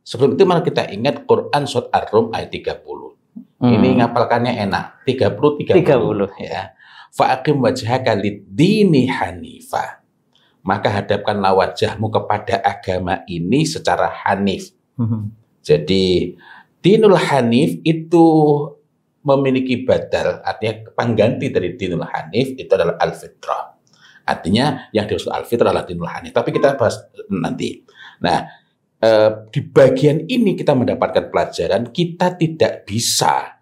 Sebelum itu malah kita ingat Quran surat Ar-Rum ayat 30. Ini ngapalkannya enak. 30 ya. Fa'aqim wajhaka lid-dini hanifa. Maka hadapkanlah wajahmu kepada agama ini secara hanif. Jadi dinul hanif itu memiliki badal, artinya pengganti dari dinul hanif itu adalah al-fitrah. Artinya yang dimaksud al-fitrah adalah dinul hanif. Tapi kita bahas nanti. Nah, di bagian ini kita mendapatkan pelajaran kita tidak bisa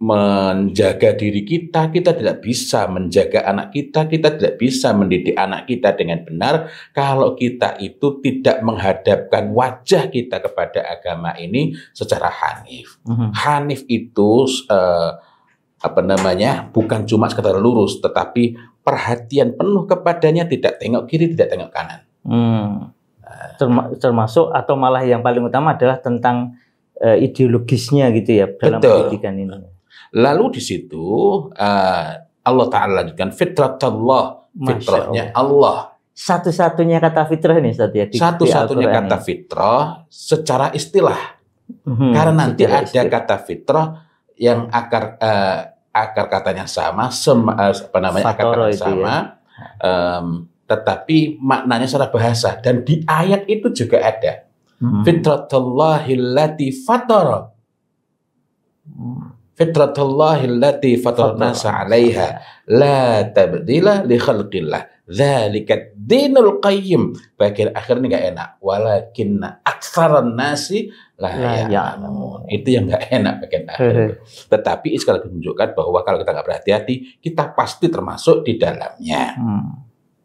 menjaga diri kita tidak bisa menjaga anak kita tidak bisa mendidik anak kita dengan benar kalau kita itu tidak menghadapkan wajah kita kepada agama ini secara hanif. Hanif itu bukan cuma sekedar lurus, tetapi perhatian penuh kepadanya, tidak tengok kiri, tidak tengok kanan. Termasuk atau malah yang paling utama adalah tentang ideologisnya gitu ya dalam pendidikan ini. Lalu di situ Allah Ta'ala lanjutkan fitratullah, fitrahnya Allah. Satu-satunya kata fitrah ini Ustaz ya. Satu-satunya kata fitrah secara istilah. Karena nanti ada kata fitrah yang akar katanya sama, akar sama. Tetapi maknanya secara bahasa, dan di ayat itu juga ada fitratullahillati fatara fitratullahillati fatara nasa 'alaiha la tabdila li khalqillah dzalika dinul qayyim. Bagian akhir ini enggak enak, walakinna aktsaran nasi la ya'lamun. Itu yang enggak enak bagian akhir. Tetapi sekali lagi menunjukkan bahwa kalau kita enggak berhati-hati, kita pasti termasuk di dalamnya.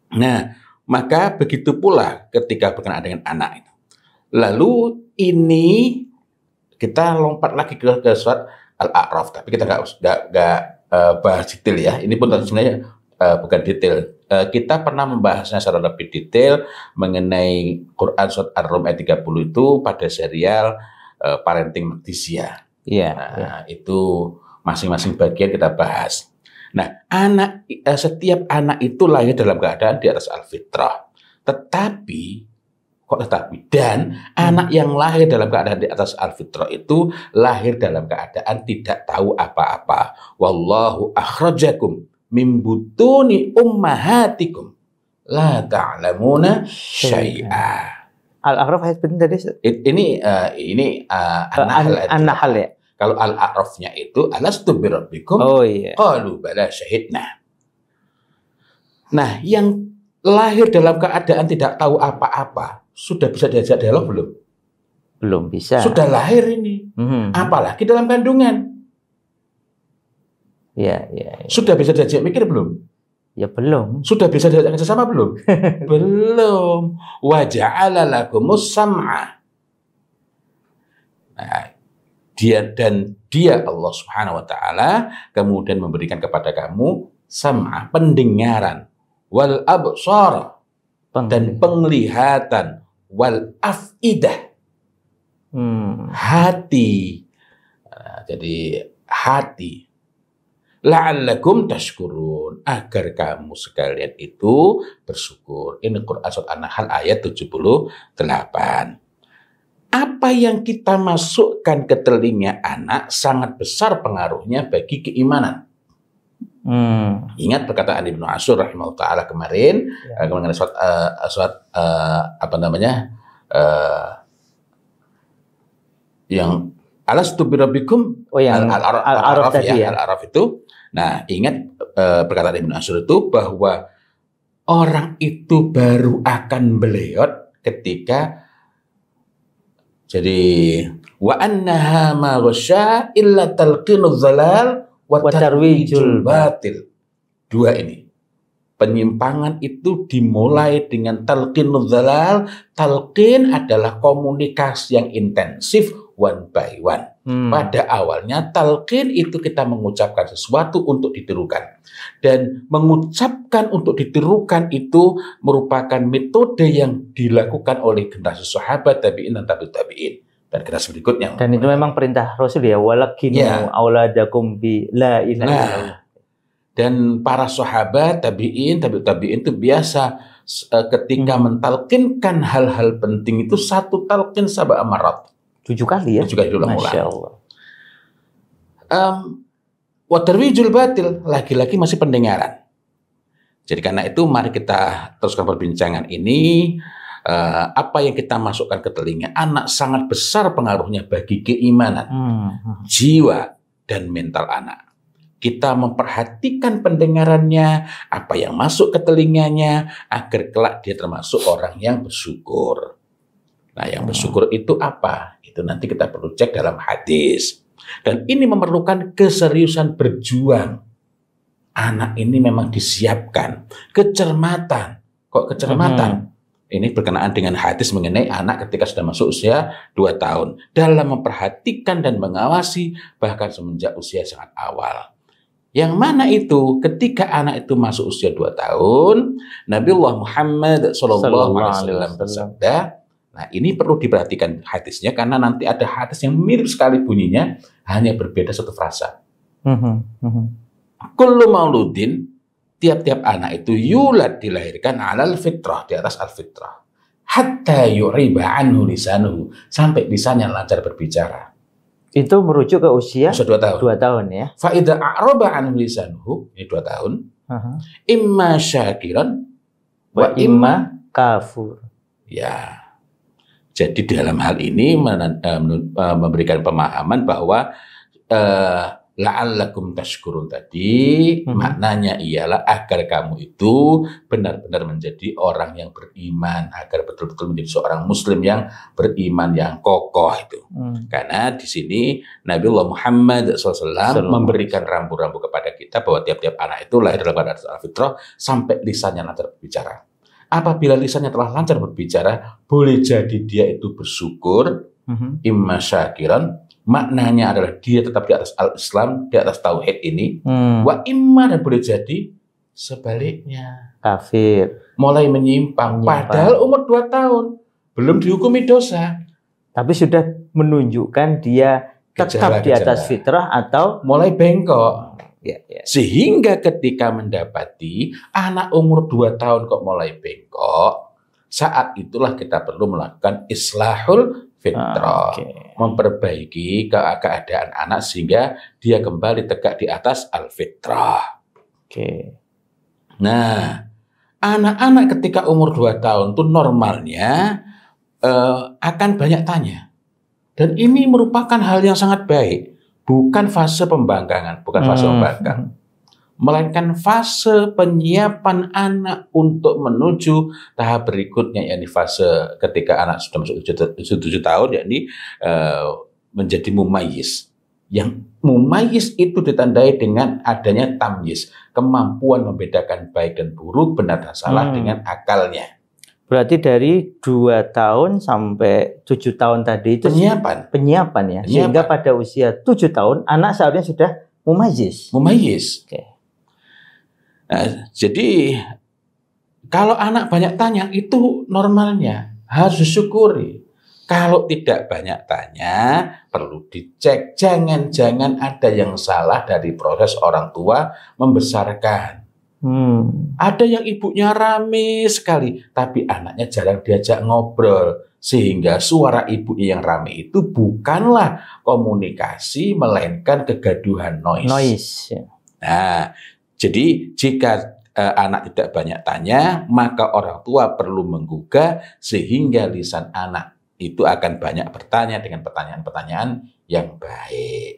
Nah, maka begitu pula ketika berkenaan dengan anak itu. Lalu ini kita lompat lagi ke surat Al-A'raf, tapi kita nggak bahas detail ya. Ini pun sebenarnya bukan detail. Kita pernah membahasnya secara lebih detail mengenai Quran surat Ar-Rum ayat 30 itu pada serial Parenting Magdisia. Nah, itu masing-masing bagian kita bahas. Nah, setiap anak itu lahir dalam keadaan di atas al-fitrah. Dan anak yang lahir dalam keadaan di atas al-fitrah itu lahir dalam keadaan tidak tahu apa-apa. Wallahu akhrajakum min butuni ummahatikum la ta'lamuna syai'a. Al-A'raf ayat tadi. Ini An-Nahl ya. Kalau Al-A'rafnya itu alastu birabbikum qalu bala syahidna. Nah, yang lahir dalam keadaan tidak tahu apa-apa sudah bisa diajak dialog belum? Belum bisa. Sudah lahir ini. Apalagi dalam kandungan. Ya. Sudah bisa diajak mikir belum? Ya belum. Sudah bisa diajak kerjasama belum? Belum. Wa ja'ala lakumus sam'a. Nah, dia Allah Subhanahu wa taala kemudian memberikan kepada kamu sam'a, pendengaran, wal absara, dan penglihatan, wal afidah, hati. Jadi hati. La'allakum tashkurun, agar kamu sekalian itu bersyukur. Ini Quran surat An-Nahl ayat 78. Apa yang kita masukkan ke telinga anak sangat besar pengaruhnya bagi keimanan. Ingat perkataan Ibnu Ashur rahimahullah taala kemarin mengenai yang alastu birabbikum Al-A'raf ya, Al-A'raf itu. Nah, ingat perkataan Ibnu Ashur itu bahwa orang itu baru akan beleot ketika jadi wa annaha ma ghasya illa talqinuz zalal wa tarwijul batil. Dua ini. Penyimpangan itu dimulai dengan talqinuz zalal. Talqin adalah komunikasi yang intensif one by one. Pada awalnya talqin itu kita mengucapkan sesuatu untuk ditirukan. Dan mengucapkan untuk ditirukan itu merupakan metode yang dilakukan oleh generasi sahabat, tabi'in dan tabi'in dan generasi berikutnya. Dan itu memang perintah Rasul ya, walakinu auladakum bi la ilaha illallah. Dan para sahabat, tabi'in itu biasa ketika mentalkinkan hal-hal penting itu satu talqin sab'a marat. 7 kali ya? 7 kali diulang-ulang. Masya Allah. Wa tarwijul batil, lagi-lagi masih pendengaran. Jadi karena itu mari kita teruskan perbincangan ini. Apa yang kita masukkan ke telinga anak sangat besar pengaruhnya bagi keimanan, jiwa, dan mental anak. Kita memperhatikan pendengarannya, apa yang masuk ke telinganya, agar kelak dia termasuk orang yang bersyukur. Nah, yang bersyukur itu apa? Itu nanti kita perlu cek dalam hadis. Dan ini memerlukan keseriusan berjuang. Anak ini memang disiapkan. Kecermatan. Kok kecermatan? Ini berkenaan dengan hadis mengenai anak ketika sudah masuk usia 2 tahun. Dalam memperhatikan dan mengawasi bahkan semenjak usia sangat awal. Yang mana itu ketika anak itu masuk usia 2 tahun, Nabiullah Muhammad SAW bersabda, nah ini perlu diperhatikan hadisnya karena nanti ada hadis yang mirip sekali bunyinya, hanya berbeda satu frasa. Kullu mauludin, tiap-tiap anak itu yulad dilahirkan alal fitrah, di atas al-fitrah. Hatta yuriba anhu lisanuhu, sampai lisannya lancar berbicara. Itu merujuk ke usia 2 tahun. 2 tahun ya. Fa idza a'raba anhu lisanuhu, ini 2 tahun. Imma syakiran wa imma kafur. Ya. Jadi dalam hal ini memberikan pemahaman bahwa la'allakum tashkurun tadi maknanya ialah agar kamu itu benar-benar menjadi orang yang beriman, agar betul-betul menjadi seorang muslim yang beriman yang kokoh itu. Karena di sini Nabiullah Muhammad SAW memberikan rambu-rambu kepada kita bahwa tiap-tiap anak itu lahir dalam keadaan al-fitrah sampai lisannya lancar berbicara. Apabila lisannya telah lancar berbicara, boleh jadi dia itu bersyukur, imma syakiran, maknanya adalah dia tetap di atas al-Islam, di atas tauhid ini. Wa imma, dan boleh jadi sebaliknya, kafir, mulai menyimpang. Padahal umur 2 tahun, belum dihukumi dosa, tapi sudah menunjukkan dia tetap di atas fitrah atau mulai bengkok. Ya. Sehingga ketika mendapati anak umur 2 tahun kok mulai bengkok, saat itulah kita perlu melakukan islahul fitrah, memperbaiki keadaan anak sehingga dia kembali tegak di atas al-fitrah. Nah, anak-anak ketika umur 2 tahun itu normalnya akan banyak tanya. Dan ini merupakan hal yang sangat baik. Bukan fase pembangkangan, bukan fase pembangkang, melainkan fase penyiapan anak untuk menuju tahap berikutnya, yakni fase ketika anak sudah masuk 7 tahun, yakni menjadi mumayyiz. Yang mumayyiz itu ditandai dengan adanya tamyiz, kemampuan membedakan baik dan buruk, benar dan salah dengan akalnya. Berarti dari 2 tahun sampai 7 tahun tadi itu penyiapan ya. Sehingga pada usia 7 tahun anak seharusnya sudah mumayyiz. Nah, jadi kalau anak banyak tanya itu normalnya harus disyukuri. Kalau tidak banyak tanya perlu dicek. Jangan-jangan ada yang salah dari proses orang tua membesarkan. Ada yang ibunya rame sekali, tapi anaknya jarang diajak ngobrol, sehingga suara ibunya yang rame itu bukanlah komunikasi, melainkan kegaduhan, noise. Nah, jadi jika anak tidak banyak tanya, maka orang tua perlu menggugah sehingga lisan anak itu akan banyak bertanya dengan pertanyaan-pertanyaan yang baik.